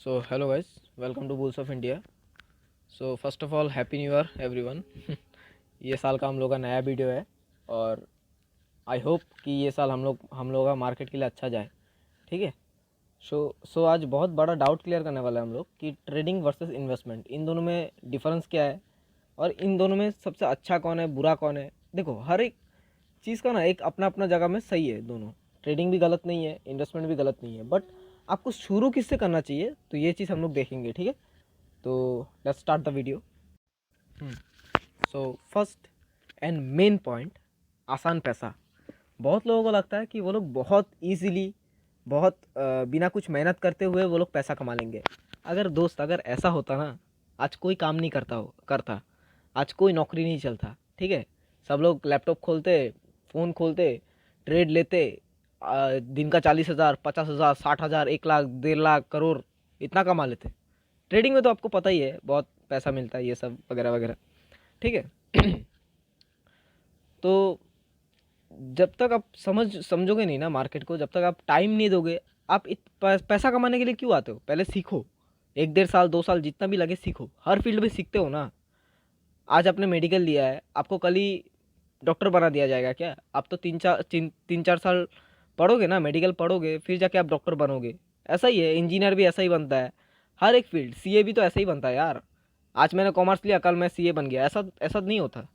So hello guys, welcome to Bulls of India. So first of all happy new year everyone. ये साल का हम लोग का नया वीडियो है और आई होप कि ये साल हम लोग का मार्केट के लिए अच्छा जाए। ठीक है। सो आज बहुत बड़ा डाउट क्लियर करने वाला है हम लोग कि ट्रेडिंग वर्सेस इन्वेस्टमेंट, इन दोनों में डिफरेंस क्या है और इन दोनों में सबसे अच्छा कौन है, बुरा कौन है। देखो, हर एक चीज़ का ना एक अपना अपना जगह में सही है। दोनों, ट्रेडिंग भी गलत नहीं है, इन्वेस्टमेंट भी गलत नहीं है, बट आपको शुरू किससे करना चाहिए तो ये चीज़ हम लोग देखेंगे। ठीक है, तो let's start the video. So first and main point, आसान पैसा। बहुत लोगों को लगता है कि वो लोग बहुत इजीली, बहुत बिना कुछ मेहनत करते हुए वो लोग पैसा कमा लेंगे। अगर दोस्त, अगर ऐसा होता ना, आज कोई काम नहीं करता, आज कोई नौकरी नहीं चलता। ठीक है, सब लोग लैपटॉप खोलते, फ़ोन खोलते, ट्रेड लेते, दिन का 40,000, 50,000, 60,000, 1 लाख, 1.5 लाख, करोड़ इतना कमा लेते। ट्रेडिंग में तो आपको पता ही है बहुत पैसा मिलता है, ये सब वगैरह वगैरह। ठीक है। तो जब तक आप समझोगे नहीं ना मार्केट को, जब तक आप टाइम नहीं दोगे, आप पैसा कमाने के लिए क्यों आते हो? पहले सीखो, 1 1.5 साल 2 साल जितना भी लगे सीखो। हर फील्ड में सीखते हो ना। आज आपने मेडिकल लिया है, आपको कल ही डॉक्टर बना दिया जाएगा क्या? आप तो 3 4 साल पढ़ोगे ना, मेडिकल पढ़ोगे, फिर जाके आप डॉक्टर बनोगे। ऐसा ही है, इंजीनियर भी ऐसा ही बनता है। हर एक फील्ड, सीए भी तो ऐसा ही बनता है यार। आज मैंने कॉमर्स लिया, कल मैं सीए बन गया, ऐसा ऐसा नहीं होता।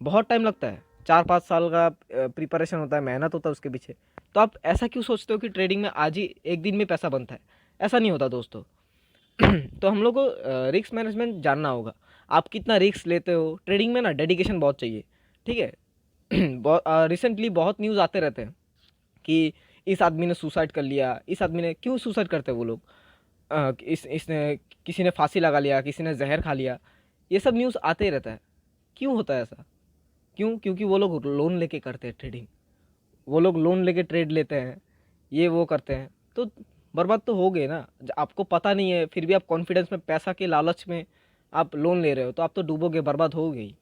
बहुत टाइम लगता है, 4 5 साल का प्रिपरेशन होता है, मेहनत होता है उसके पीछे। तो आप ऐसा क्यों सोचते हो कि ट्रेडिंग में आज ही एक दिन में पैसा बनता है? ऐसा नहीं होता दोस्तों। तो हम लोग को रिस्क मैनेजमेंट जानना होगा। आप कितना रिस्क लेते हो? ट्रेडिंग में ना डेडिकेशन बहुत चाहिए। ठीक है। बहुत रिसेंटली बहुत न्यूज़ आते रहते हैं कि इस आदमी ने सुसाइड कर लिया, इस आदमी ने, क्यों सुसाइड करते हैं वो लोग? इसने, किसी ने फांसी लगा लिया, किसी ने जहर खा लिया। ये सब न्यूज़ आते ही रहता है। क्यों होता है ऐसा? क्यों? क्योंकि वो लोग लोन लेके करते हैं ट्रेडिंग। वो लोग लोन लेके ट्रेड लेते हैं, ये वो करते हैं, तो बर्बाद तो हो गए ना। आपको पता नहीं है, फिर भी आप कॉन्फिडेंस में, पैसा के लालच में आप लोन ले रहे हो, तो आप तो डूबोगे, बर्बाद हो गई।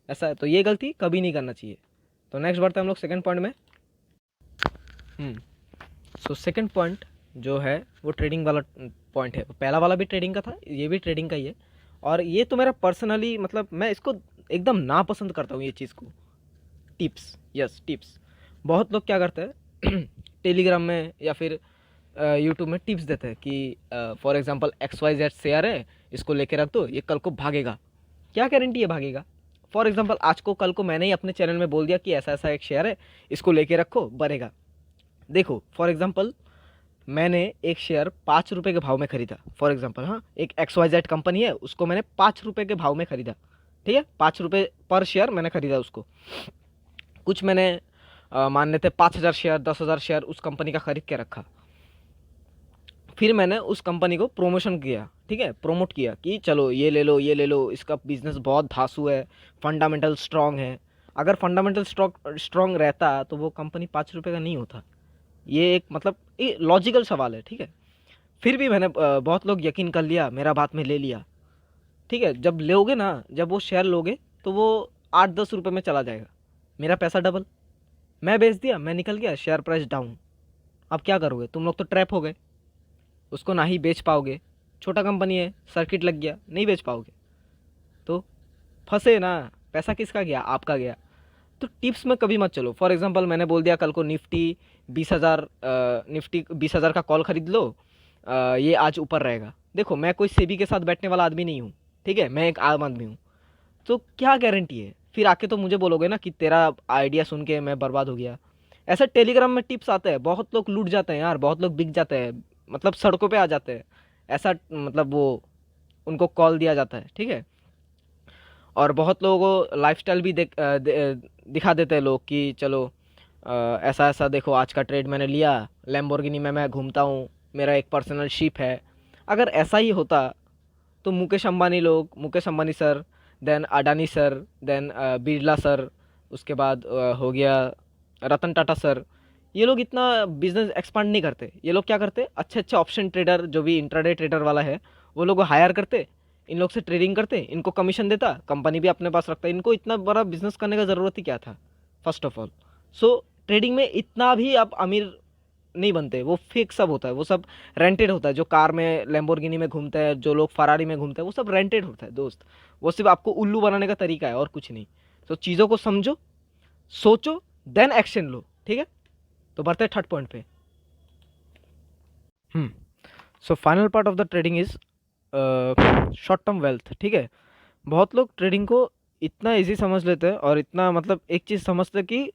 ऐसा है, तो ये गलती कभी नहीं करना चाहिए। तो नेक्स्ट बढ़ते हैं हम लोग सेकंड पॉइंट में। सो सेकंड पॉइंट जो है वो ट्रेडिंग वाला पॉइंट है। पहला वाला भी ट्रेडिंग का था, ये भी ट्रेडिंग का ही है। और ये तो मेरा पर्सनली, मतलब मैं इसको एकदम नापसंद करता हूँ ये चीज़ को। Tips, yes tips. बहुत लोग क्या करते हैं टेलीग्राम में या फिर यूट्यूब में टिप्स देते हैं कि फॉर एग्जांपल XYZ शेयर है, इसको लेके रख दो, ये कल को भागेगा। क्या गारंटी है भागेगा? फॉर एग्जांपल आज को कल को मैंने ही अपने चैनल में बोल दिया कि ऐसा ऐसा एक शेयर है, इसको लेके रखो, बढ़ेगा। देखो फॉर एग्जांपल, मैंने एक शेयर 5 रुपये के भाव में खरीदा, फॉर एग्जांपल। हाँ, एक XYZ कंपनी है, उसको मैंने 5 रुपये के भाव में खरीदा। ठीक है, 5 रुपये पर शेयर मैंने खरीदा उसको। कुछ मैंने मान लेते 5,000 शेयर, 10,000 शेयर उस कंपनी का खरीद के रखा। फिर मैंने उस कंपनी को प्रमोशन किया, ठीक है, प्रमोट किया कि चलो ये ले लो, ये ले लो, इसका बिजनेस बहुत धांसू है, फंडामेंटल स्ट्रांग है। अगर फंडामेंटल स्ट्रांग रहता तो वो कंपनी 5 रुपये का नहीं होता। ये एक, मतलब ये लॉजिकल सवाल है। ठीक है। फिर भी मैंने बहुत लोग यकीन कर लिया, मेरा बात में ले लिया। ठीक है, जब लोगे ना, जब वो शेयर लोगे तो वो 8 10 रुपये में चला जाएगा, मेरा पैसा डबल। मैं बेच दिया, मैं निकल गया, शेयर प्राइस डाउन। अब क्या करोगे? तुम लोग तो ट्रैप हो गए, उसको ना ही बेच पाओगे। छोटा कंपनी है, सर्किट लग गया, नहीं बेच पाओगे, तो फंसे ना। पैसा किसका गया? आपका गया। तो टिप्स में कभी मत चलो। फॉर एग्जांपल मैंने बोल दिया कल को निफ्टी 20,000, निफ्टी 20,000 का कॉल खरीद लो, ये आज ऊपर रहेगा। देखो, मैं कोई सेबी के साथ बैठने वाला आदमी नहीं हूँ। ठीक है, मैं एक आम आदमी हूँ। तो क्या गारंटी है? फिर आके तो मुझे बोलोगे ना कि तेरा आइडिया सुन के मैं बर्बाद हो गया। ऐसा टेलीग्राम में टिप्स आते हैं, बहुत लोग लूट जाते हैं यार, बहुत लोग बिक जाते हैं, मतलब सड़कों पे आ जाते हैं। ऐसा, मतलब वो, उनको कॉल दिया जाता है। ठीक है। और बहुत लोगों को लाइफस्टाइल भी दिखा देते हैं लोग कि चलो ऐसा ऐसा देखो, आज का ट्रेड मैंने लिया, लैम्बोर्गिनी में मैं घूमता हूँ, मेरा एक पर्सनल शिप है। अगर ऐसा ही होता तो Mukesh Ambani sir, then Adani sir, then Birla sir, उसके बाद हो गया रतन टाटा सर, ये लोग इतना बिजनेस एक्सपांड नहीं करते। ये लोग क्या करते? अच्छे अच्छे ऑप्शन ट्रेडर, जो भी इंट्राडे ट्रेडर वाला है, वो लोग को हायर करते, इन लोग से ट्रेडिंग करते, इनको कमीशन देता, कंपनी भी अपने पास रखता। इनको इतना बड़ा बिजनेस करने का ज़रूरत ही क्या था, first of all. So trading में इतना भी आप अमीर नहीं बनते, वो फेक सब होता है, वो सब रेंटेड होता है। जो कार में लैम्बोर्गिनी में घूमते हैं, जो लोग फरारी में घूमते हैं, वो सब रेंटेड होता है दोस्त। वो सिर्फ आपको उल्लू बनाने का तरीका है और कुछ नहीं। तो चीज़ों को समझो, सोचो, देन एक्शन लो, ठीक है। तो बढ़ते हैं थर्ड पॉइंट पे। So final part of the trading is short term wealth, ठीक है। बहुत लोग ट्रेडिंग को इतना इजी समझ लेते हैं और इतना मतलब एक चीज़ समझते हैं कि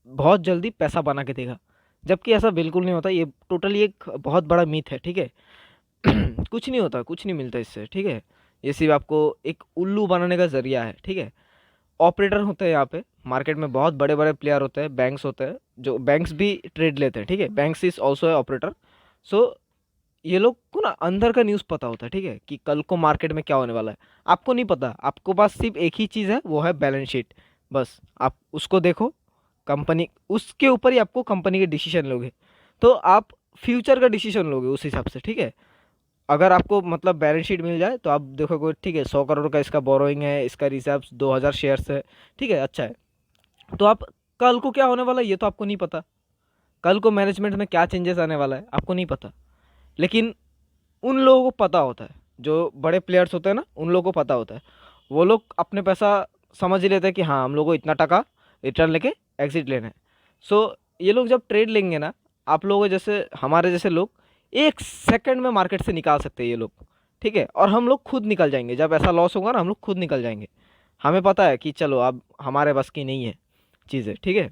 बहुत जल्दी पैसा बना के देगा, जबकि ऐसा बिल्कुल नहीं होता। ये टोटली एक बहुत बड़ा मिथ है, ठीक है। कुछ नहीं होता, कुछ नहीं मिलता इससे, ठीक है। ये सिर्फ आपको एक उल्लू बनाने का जरिया है, ठीक है। ऑपरेटर होते हैं यहाँ पे मार्केट में, बहुत बड़े बड़े प्लेयर होते हैं, बैंक्स होते हैं, जो बैंक्स भी ट्रेड लेते हैं, ठीक है। बैंक्स इज ऑल्सो है ऑपरेटर। सो ये लोग को ना अंदर का न्यूज़ पता होता है, ठीक है, कि कल को मार्केट में क्या होने वाला है। आपको नहीं पता, आपको पास सिर्फ एक ही चीज़ है, वो है बैलेंस शीट। बस आप उसको देखो, कंपनी उसके ऊपर ही आपको कंपनी के डिसीजन लोगे, तो आप फ्यूचर का डिसीजन लोगे उस हिसाब से, ठीक है। अगर आपको मतलब बैलेंस शीट मिल जाए तो आप देखोगे, ठीक है, 100 करोड़ का इसका बोरोइंग है, इसका रिजर्व 2000 शेयर्स है, ठीक है, अच्छा है। तो आप कल को क्या होने वाला है ये तो आपको नहीं पता। कल को मैनेजमेंट में क्या चेंजेस आने वाला है आपको नहीं पता। लेकिन उन लोगों को पता होता है, जो बड़े प्लेयर्स होते हैं ना, उन लोगों को पता होता है। वो लोग अपने पैसा समझ ही लेते हैं कि हाँ, हम लोग को इतना टका रिटर्न लेके एग्जिट लेना है। सो ये लोग जब ट्रेड लेंगे ना, आप लोगों जैसे हमारे जैसे लोग 1 सेकंड में मार्केट से निकाल सकते हैं ये लोग, ठीक है। और हम लोग खुद निकल जाएंगे, जब ऐसा लॉस होगा ना हम लोग खुद निकल जाएंगे। हमें पता है कि चलो अब हमारे बस की नहीं है चीज़ें, ठीक है।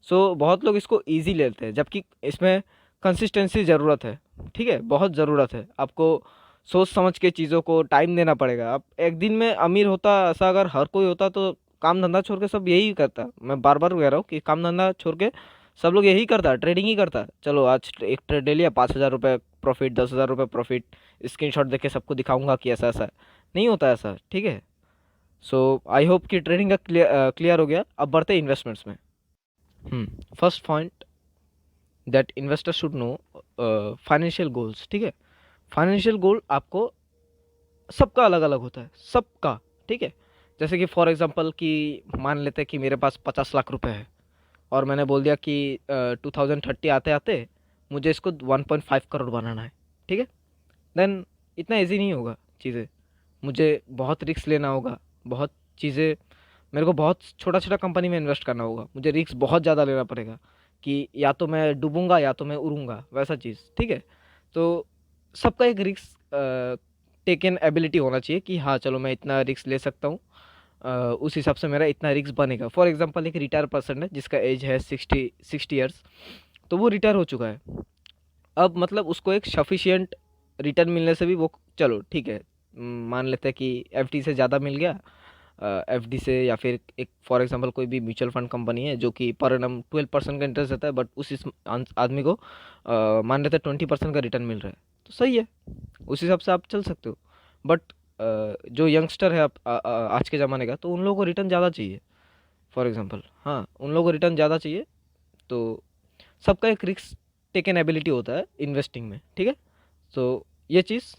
सो बहुत लोग इसको ईजी लेते हैं, जबकि इसमें कंसिस्टेंसी ज़रूरत है, ठीक है, बहुत ज़रूरत है। आपको सोच समझ के चीज़ों को टाइम देना पड़ेगा। आप एक दिन में अमीर होता, ऐसा अगर हर कोई होता तो काम धंधा छोड़ के सब यही करता। मैं बार बार कह रहा हूँ कि काम धंधा छोड़ के सब लोग यही करता है, ट्रेडिंग ही करता है। चलो आज एक ट्रेड ले लिया, 5,000 रुपये प्रॉफिट, 10,000 रुपये प्रॉफिट, स्क्रीनशॉट देके सबको दिखाऊंगा कि ऐसा ऐसा है। नहीं होता ऐसा, ठीक है। सो आई होप कि ट्रेडिंग का क्लियर हो गया। अब बढ़ते हैं इन्वेस्टमेंट्स में। First point that investor should know, financial goals, ठीक है। फाइनेंशियल गोल आपको सबका अलग अलग होता है, सबका, ठीक है। जैसे कि फॉर एग्जांपल कि मान लेते हैं कि मेरे पास 50 लाख रुपए है, और मैंने बोल दिया कि 2030 आते आते मुझे इसको 1.5 करोड़ बनाना है, ठीक है। देन इतना ईजी नहीं होगा चीज़ें, मुझे बहुत रिस्क लेना होगा, बहुत चीज़ें, मेरे को बहुत छोटा छोटा कंपनी में इन्वेस्ट करना होगा, मुझे रिस्क बहुत ज़्यादा लेना पड़ेगा कि या तो मैं डूबूंगा या तो मैं उड़ूंगा, वैसा चीज़, ठीक है। तो सबका एक रिस्क टेकन एबिलिटी होना चाहिए कि हाँ चलो मैं इतना रिस्क ले सकता हूँ, उस हिसाब से मेरा इतना रिस्क बनेगा। फॉर एग्जांपल एक रिटायर पर्सन है जिसका एज है 60 ईयर्स, तो वो रिटायर हो चुका है। अब मतलब उसको एक सफिशियंट रिटर्न मिलने से भी वो, चलो ठीक है, मान लेते हैं कि एफडी से ज़्यादा मिल गया, एफडी से, या फिर एक फॉर एग्जांपल कोई भी म्यूचुअल फंड कंपनी है जो कि पर एनम 12% का इंटरेस्ट देता है, बट उस आदमी को मान लेते हैं 20% का रिटर्न मिल रहा है, तो सही है, उस हिसाब से आप चल सकते हो। बट जो यंगस्टर है आज के ज़माने का, तो उन लोगों को रिटर्न ज़्यादा चाहिए। फॉर एग्जांपल हाँ, उन लोगों को रिटर्न ज़्यादा चाहिए। तो सबका एक रिस्क टेकन एबिलिटी होता है इन्वेस्टिंग में, ठीक है। तो ये चीज़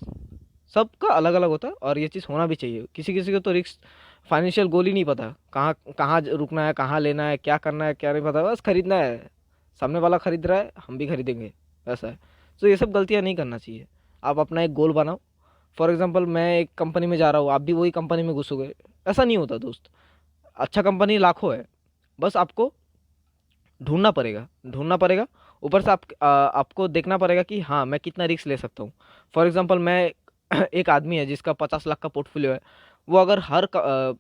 सबका अलग अलग होता है और ये चीज़ होना भी चाहिए। किसी किसी को तो रिस्क फाइनेंशियल गोल ही नहीं पता, कहाँ कहाँ रुकना है, कहाँ लेना है, क्या करना है, क्या नहीं पता, बस खरीदना है, सामने वाला खरीद रहा है हम भी खरीदेंगे, ऐसा है। तो ये सब गलतियाँ नहीं करना चाहिए। आप अपना एक गोल बनाओ। फॉर एग्जांपल मैं एक कंपनी में जा रहा हूँ, आप भी वही कंपनी में घुसोगे, ऐसा नहीं होता दोस्त। अच्छा कंपनी लाखों है, बस आपको ढूंढना पड़ेगा। ऊपर से आपको देखना पड़ेगा कि हाँ मैं कितना रिस्क ले सकता हूँ। फॉर एग्जांपल मैं एक आदमी है जिसका 50 लाख का पोर्टफोलियो है, वो अगर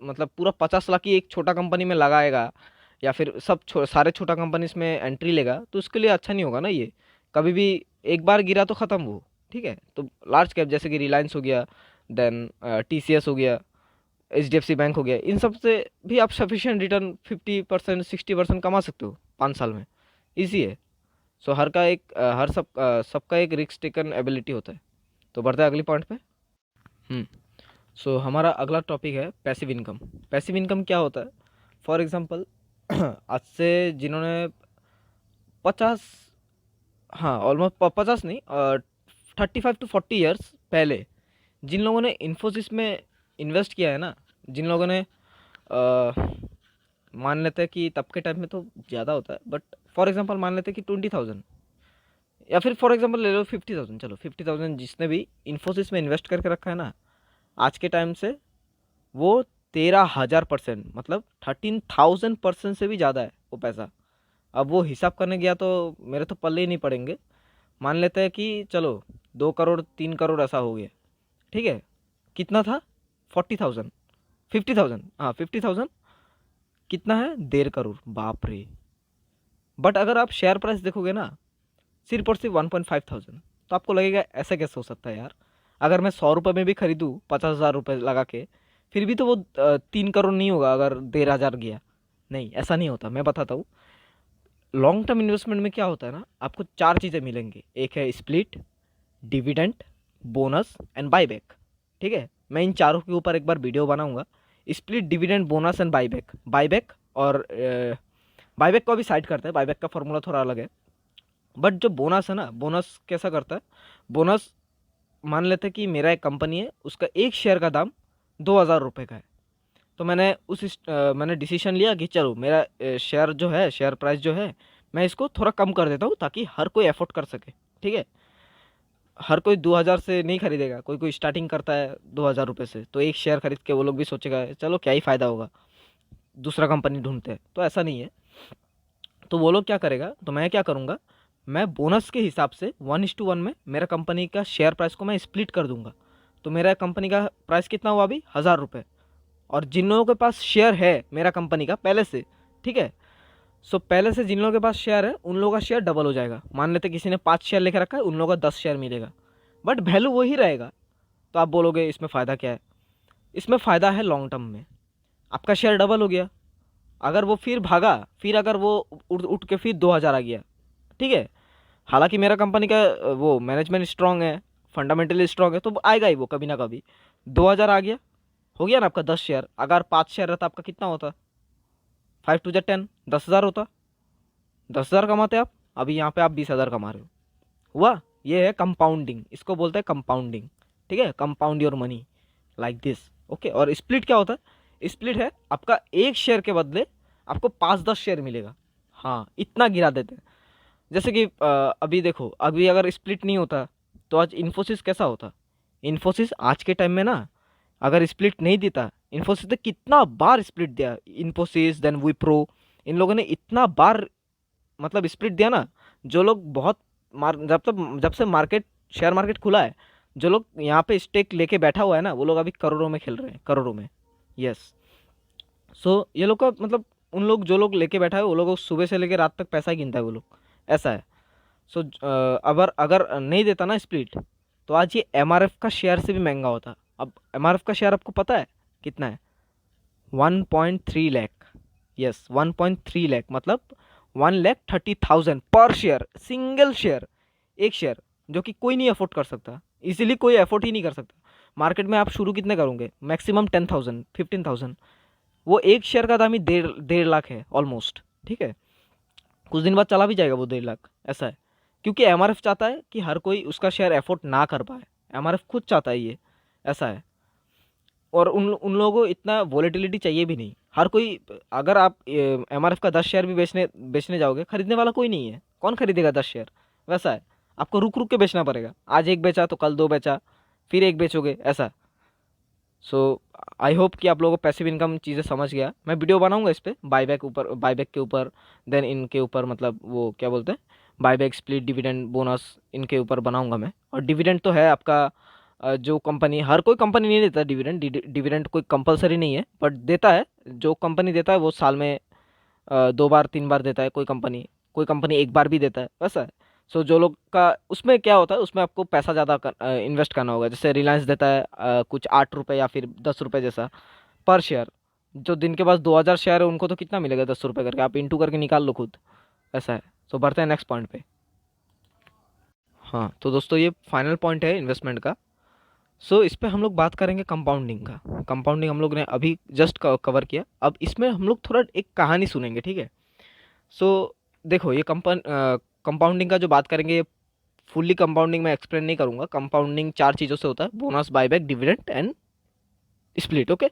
मतलब पूरा 50 लाख ही एक छोटा कंपनी में लगाएगा, या फिर सारे छोटा कंपनीज में एंट्री लेगा, तो उसके लिए अच्छा नहीं होगा ना ये। कभी भी एक बार गिरा तो ख़त्म वो, ठीक है। तो लार्ज कैप जैसे कि रिलायंस हो गया, देन टीसीएस हो गया, एचडीएफसी बैंक हो गया, इन सब से भी आप सफिशिएंट रिटर्न 50% 60% कमा सकते हो 5 साल में, ईजी है। सो हर का एक हर सबका एक रिस्क टेकन एबिलिटी होता है। तो बढ़ते हैं अगली पॉइंट पे। हम्म सो हमारा अगला टॉपिक है पैसिव इनकम। पैसिव इनकम क्या होता है? फॉर एग्जांपल आज से जिन्होंने 50, हाँ ऑलमोस्ट 50 नहीं, 35 to 40 ईयर्स पहले जिन लोगों ने इन्फोसिस में इन्वेस्ट किया है ना, जिन लोगों ने मान लेते हैं कि तब के टाइम में तो ज़्यादा होता है, बट फॉर एग्जांपल मान लेते हैं कि 20,000 या फिर फॉर एग्जांपल ले लो 50,000, चलो 50,000 जिसने भी इन्फोसिस में इन्वेस्ट करके रखा है ना, आज के टाइम से वो 13,000% मतलब 13,000% से भी ज़्यादा है वो पैसा। अब वो हिसाब करने गया तो मेरे तो पल्ले ही नहीं पड़ेंगे। मान लेते हैं कि चलो 2 करोड़ 3 करोड़ ऐसा हो गया, ठीक है। कितना था? 40,000, 50,000, हाँ 50,000 कितना है? 1.5 करोड़, बाप रे। बट अगर आप शेयर प्राइस देखोगे ना, सिर्फ और सिर्फ 1.5 थाउजेंड, तो आपको लगेगा ऐसा कैसे हो सकता है यार। अगर मैं 100 रुपये में भी खरीदूँ 50,000 रुपये लगा के, फिर भी तो वो 3 करोड़ नहीं होगा अगर 1.5 हज़ार गया। नहीं, ऐसा नहीं होता। मैं बताता हूँ। लॉन्ग टर्म इन्वेस्टमेंट में क्या होता है ना, आपको 4 चीज़ें मिलेंगी। एक है split, dividend, bonus and buyback, ठीक है। मैं इन चारों के ऊपर एक बार वीडियो बनाऊंगा। Split, dividend, bonus and buyback. Buyback और बाईबैक को अभी साइड करते हैं, बाईबैक का फॉर्मूला थोड़ा अलग है। बट जो बोनस है ना, बोनस कैसा करता है? बोनस, मान लेते हैं कि मेरा एक कंपनी है, उसका एक शेयर का दाम 2,000 रुपये का है। तो मैंने डिसीजन लिया कि चलो मेरा शेयर जो है, शेयर प्राइस जो है, मैं इसको थोड़ा कम कर देता हूँ ताकि हर कोई अफोर्ड कर सके, ठीक है। हर कोई 2,000 से नहीं खरीदेगा, कोई कोई स्टार्टिंग करता है 2,000 रुपये से, तो एक शेयर खरीद के वो लोग भी सोचेगा चलो क्या ही फ़ायदा होगा, दूसरा कंपनी ढूंढते हैं। तो ऐसा नहीं है। तो वो लोग क्या करेगा, तो मैं क्या करूँगा, मैं बोनस के हिसाब से 1:1 में मेरा कंपनी का शेयर प्राइस को मैं स्प्लिट कर दूंगा। तो मेरा कंपनी का प्राइस कितना हुआ अभी? 1,000 रुपये। और जिन लोगों के पास शेयर है मेरा कंपनी का पहले से, ठीक है, सो पहले से जिन लोगों के पास शेयर है उन लोगों का शेयर डबल हो जाएगा। मान लेते किसी ने 5 शेयर लेकर रखा है, उन लोगों का 10 शेयर मिलेगा, बट वैल्यू वही रहेगा। तो आप बोलोगे इसमें फ़ायदा क्या है? इसमें फ़ायदा है लॉन्ग टर्म में, आपका शेयर डबल हो गया। अगर वो फिर भागा, फिर अगर वो उठ उठ के फिर 2,000 आ गया, ठीक है, हालांकि मेरा कंपनी का वो मैनेजमेंट स्ट्रांग है, फंडामेंटली स्ट्रांग है, तो आएगा ही वो कभी ना कभी। 2,000 आ गया, हो गया ना आपका 10 शेयर। अगर 5 शेयर रहता आपका कितना होता? 5 2 10, 10,000 होता। 10,000 कमाते आप, अभी यहाँ पे आप 20,000 कमा रहे हो। हुआ? ये है कंपाउंडिंग, इसको बोलते हैं कंपाउंडिंग, ठीक है। Compound your money like this, okay. और स्प्लिट क्या होता है? स्प्लिट है आपका एक शेयर के बदले आपको 5 10 शेयर मिलेगा। हाँ, इतना गिरा देते हैं। जैसे कि अभी देखो, अभी अगर स्प्लिट नहीं होता तो आज इन्फोसिस कैसा होता? इन्फोसिस आज के टाइम में ना, अगर स्प्लिट नहीं देता, इन्फोसिस ने कितना बार स्प्लिट दिया, इन्फोसिस देन विप्रो, इन लोगों ने इतना बार मतलब स्प्लिट दिया ना। जो लोग बहुत जब से मार्केट, शेयर मार्केट खुला है, जो लोग यहाँ पे स्टेक लेके बैठा हुआ है ना, वो लोग अभी करोड़ों में खेल रहे हैं, करोड़ों में। यस। सो ये लोग का मतलब, उन लोग जो लोग लेके बैठा है वो लोग सुबह से लेके रात तक पैसा ही गिनता है वो लोग, ऐसा है। सो अगर अगर नहीं देता ना स्प्लिट, तो आज ये एमआरएफ का शेयर से भी महंगा होता। अब एमआरएफ का शेयर आपको पता है कितना है? 1.3 लाख। यस, 1.3 लाख मतलब 1,30,000 पर शेयर, सिंगल शेयर, एक शेयर, जो कि कोई नहीं अफोर्ड कर सकता, इसीलिए कोई अफोर्ड ही नहीं कर सकता। मार्केट में आप शुरू कितने करोगे? मैक्सिमम 10,000 15,000। वो एक शेयर का दाम ही 1.5 लाख है ऑलमोस्ट, ठीक है। कुछ दिन बाद चला भी जाएगा वो 1.5 लाख, ऐसा है। क्योंकि एमआरएफ चाहता है कि हर कोई उसका शेयर अफोर्ड ना कर पाए, एमआरएफ खुद चाहता है ये, ऐसा है। और उन लोगों को इतना वॉलेटिलिटी चाहिए भी नहीं। हर कोई, अगर आप एमआरएफ का 10 शेयर भी बेचने बेचने जाओगे, खरीदने वाला कोई नहीं है, कौन खरीदेगा 10 शेयर? वैसा है, आपको रुक रुक के बेचना पड़ेगा। आज एक बेचा तो कल 2 बेचा, फिर एक बेचोगे, ऐसा। सो आई होप कि आप लोगों को पैसिव इनकम चीज़ें समझ गया। मैं वीडियो बनाऊंगा इस पर, बाईबैक के ऊपर, देन इनके ऊपर, मतलब वो क्या बोलते हैं, बाईबैक, स्प्लिट, डिविडेंड, बोनस, इनके ऊपर बनाऊंगा मैं। और डिविडेंड तो है आपका, जो कंपनी, हर कोई कंपनी नहीं देता डिविडेंड, डिविडेंड कोई कंपलसरी नहीं है, बट देता है। जो कंपनी देता है वो साल में 2 बार 3 बार देता है, कोई कंपनी एक बार भी देता है, वैसा है। सो जो लोग का उसमें क्या होता है, उसमें आपको पैसा ज़्यादा इन्वेस्ट करना होगा। जैसे रिलायंस देता है कुछ 8 रुपये या फिर 10 रुपये जैसा पर शेयर। जो जिनके पास 2,000 शेयर है उनको तो कितना मिलेगा? 10 रुपये करके, आप इंटू करके निकाल लो खुद, ऐसा है। सो बढ़ते हैं नेक्स्ट पॉइंट पे। हाँ तो दोस्तों, ये फाइनल पॉइंट है इन्वेस्टमेंट का। सो इस पे हम लोग बात करेंगे कंपाउंडिंग का। कंपाउंडिंग हम लोग ने अभी जस्ट कवर किया। अब इसमें हम लोग थोड़ा एक कहानी सुनेंगे, ठीक है। सो देखो, ये कंपाउंडिंग का जो बात करेंगे, ये फुल्ली कंपाउंडिंग मैं एक्सप्लेन नहीं करूंगा। कंपाउंडिंग 4 चीज़ों से होता है: bonus, buyback, dividend and split, okay.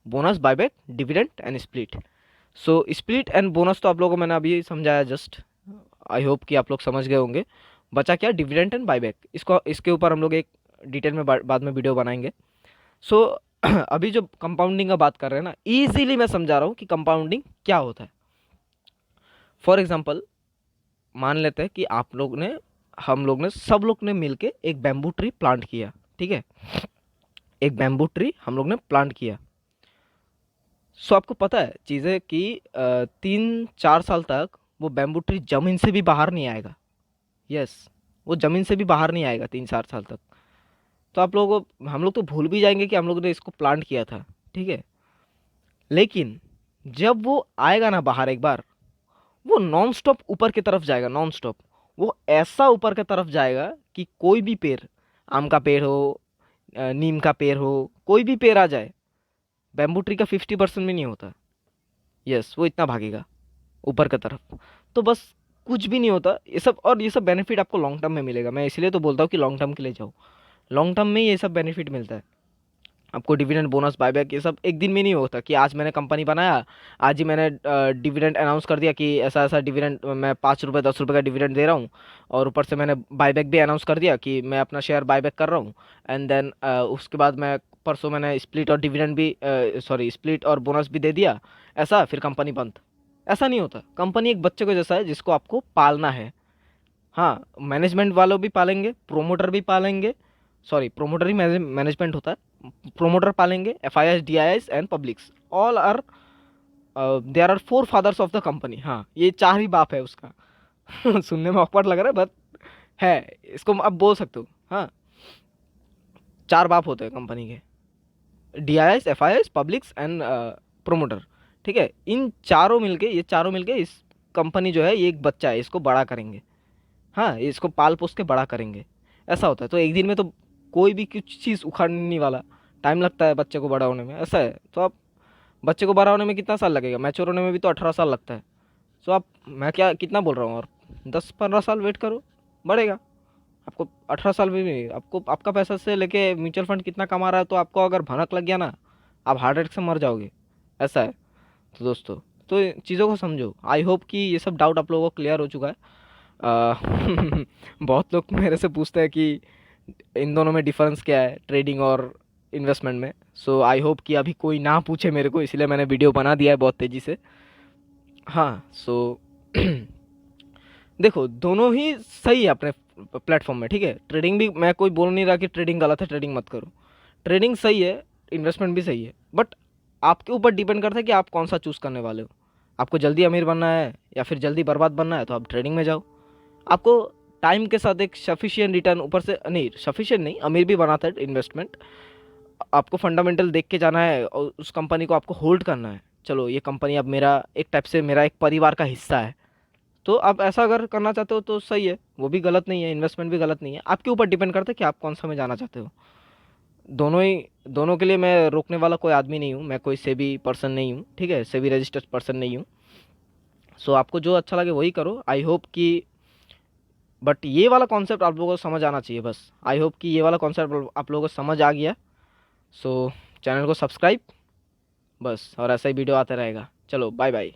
Bonus, buyback, dividend and split. So split and bonus तो आप लोगों को मैंने अभी समझाया जस्ट, आई होप कि आप लोग समझ गए होंगे। बचा क्या, डिविडेंड एंड बायबैक। इसको इसके ऊपर हम लोग एक डिटेल में बाद में वीडियो बनाएंगे। सो अभी जो कंपाउंडिंग का बात कर रहे हैं ना, इजीली मैं समझा रहा हूँ कि कंपाउंडिंग क्या होता है। फॉर एग्जांपल मान लेते हैं कि आप लोग ने, हम लोग ने, सब लोग ने मिलके एक बैम्बू ट्री प्लांट किया, ठीक है, एक बैम्बू ट्री हम लोग ने प्लांट किया। सो आपको पता है चीज़ें कि 3-4 साल तक वो बैम्बू ट्री ज़मीन से भी बाहर नहीं आएगा। यस, वो ज़मीन से भी बाहर नहीं आएगा 3-4 साल तक। तो आप लोगों को, हम लोग तो भूल भी जाएंगे कि हम लोग ने इसको प्लांट किया था, ठीक है। लेकिन जब वो आएगा ना बाहर एक बार, वो नॉन स्टॉप ऊपर की तरफ जाएगा, नॉन स्टॉप। वो ऐसा ऊपर की तरफ जाएगा कि कोई भी पेड़, आम का पेड़ हो, नीम का पेड़ हो, कोई भी पेड़ आ जाए, बैम्बू ट्री का 50% भी नहीं होता। यस, वो इतना भागेगा ऊपर की तरफ। तो बस कुछ भी नहीं होता ये सब, और ये सब बेनिफिट आपको लॉन्ग टर्म में मिलेगा। मैं इसलिए तो बोलता हूँ कि लॉन्ग टर्म के लिए जाओ, लॉन्ग टर्म में ये सब बेनिफिट मिलता है आपको। डिविडेंड, बोनस, बायबैक, ये सब एक दिन में नहीं होता कि आज मैंने कंपनी बनाया, आज ही मैंने डिविडेंड अनाउंस कर दिया कि ऐसा ऐसा डिविडेंड, मैं 5 रुपये 10 रुपये का डिविडेंड दे रहा हूँ, और ऊपर से मैंने बायबैक भी अनाउंस कर दिया कि मैं अपना शेयर बायबैक कर रहा हूँ। एंड देन उसके बाद मैं परसों मैंने स्प्लिट और डिविडेंड भी, सॉरी, स्प्लिट और बोनस भी दे दिया, ऐसा फिर कंपनी बंद। ऐसा नहीं होता। कंपनी एक बच्चे को जैसा है जिसको आपको पालना है। हाँ, मैनेजमेंट वालों भी पालेंगे, प्रोमोटर भी पालेंगे, सॉरी, प्रोमोटर ही मैनेजमेंट होता है, प्रोमोटर पालेंगे, FIS, DIS and publics, all are, there are 4 fathers of the company. हाँ, ये 4 ही बाप है उसका। सुनने में ऑकवर्ड लग रहा है बट है, इसको आप बोल सकते हो। हाँ, 4 बाप होते हैं कंपनी के, DIS, FIS, publics and promoter, ठीक है। इन चारों मिलके, ये चारों मिलके इस कंपनी जो है, ये एक बच्चा है, इसको बड़ा करेंगे। हाँ, इसको पाल पोस के बड़ा करेंगे, ऐसा होता है। तो एक दिन में तो कोई भी कुछ चीज़ उखाड़ने नहीं वाला, टाइम लगता है बच्चे को बड़ा होने में, ऐसा है। तो आप, बच्चे को बड़ा होने में कितना साल लगेगा, मैच्योर होने में भी तो 18 साल लगता है। सो आप, मैं क्या कितना बोल रहा हूँ, और 10-15 साल वेट करो, बढ़ेगा आपको। 18 साल में भी आपको, आपका पैसा से लेके म्यूचुअल फंड कितना कमा रहा है, तो आपको अगर भनक लग गया ना, आप हार्ट अटैक से मर जाओगे, ऐसा है। तो दोस्तों, तो चीज़ों को समझो। आई होप कि ये सब डाउट आप लोगों को क्लियर हो चुका है। बहुत लोग मेरे से पूछते हैं कि इन दोनों में डिफरेंस क्या है, ट्रेडिंग और इन्वेस्टमेंट में। सो आई होप कि अभी कोई ना पूछे मेरे को, इसलिए मैंने वीडियो बना दिया है बहुत तेज़ी से। हाँ, सो देखो, दोनों ही सही है अपने प्लेटफॉर्म में, ठीक है। ट्रेडिंग भी, मैं कोई बोल नहीं रहा कि ट्रेडिंग गलत है, ट्रेडिंग मत करो। ट्रेडिंग सही है, इन्वेस्टमेंट भी सही है, बट आपके ऊपर डिपेंड करता है कि आप कौन सा चूज़ करने वाले हो। आपको जल्दी अमीर बनना है या फिर जल्दी बर्बाद बनना है, तो आप ट्रेडिंग में जाओ। आपको टाइम के साथ एक सफिशिएंट रिटर्न, ऊपर से नहीं, सफिशिएंट नहीं, अमीर भी बनाता है इन्वेस्टमेंट। आपको फंडामेंटल देख के जाना है और उस कंपनी को आपको होल्ड करना है। चलो, ये कंपनी अब मेरा एक टाइप से, मेरा एक परिवार का हिस्सा है। तो आप ऐसा अगर करना चाहते हो तो सही है, वो भी गलत नहीं है, इन्वेस्टमेंट भी गलत नहीं है। आपके ऊपर डिपेंड करता है कि आप कौन सा में जाना चाहते हो। दोनों ही, दोनों के लिए मैं रोकने वाला कोई आदमी नहीं हूँ, मैं कोई सेबी पर्सन नहीं हूँ, ठीक है, सेबी रजिस्टर्ड पर्सन नहीं हूँ। सो आपको जो अच्छा लगे वही करो। आई होप कि, बट ये वाला कॉन्सेप्ट आप लोगों को समझ आना चाहिए बस। आई होप कि ये वाला कॉन्सेप्ट आप लोगों को समझ आ गया। सो चैनल को सब्सक्राइब बस, और ऐसा ही वीडियो आता रहेगा। चलो, बाय बाय।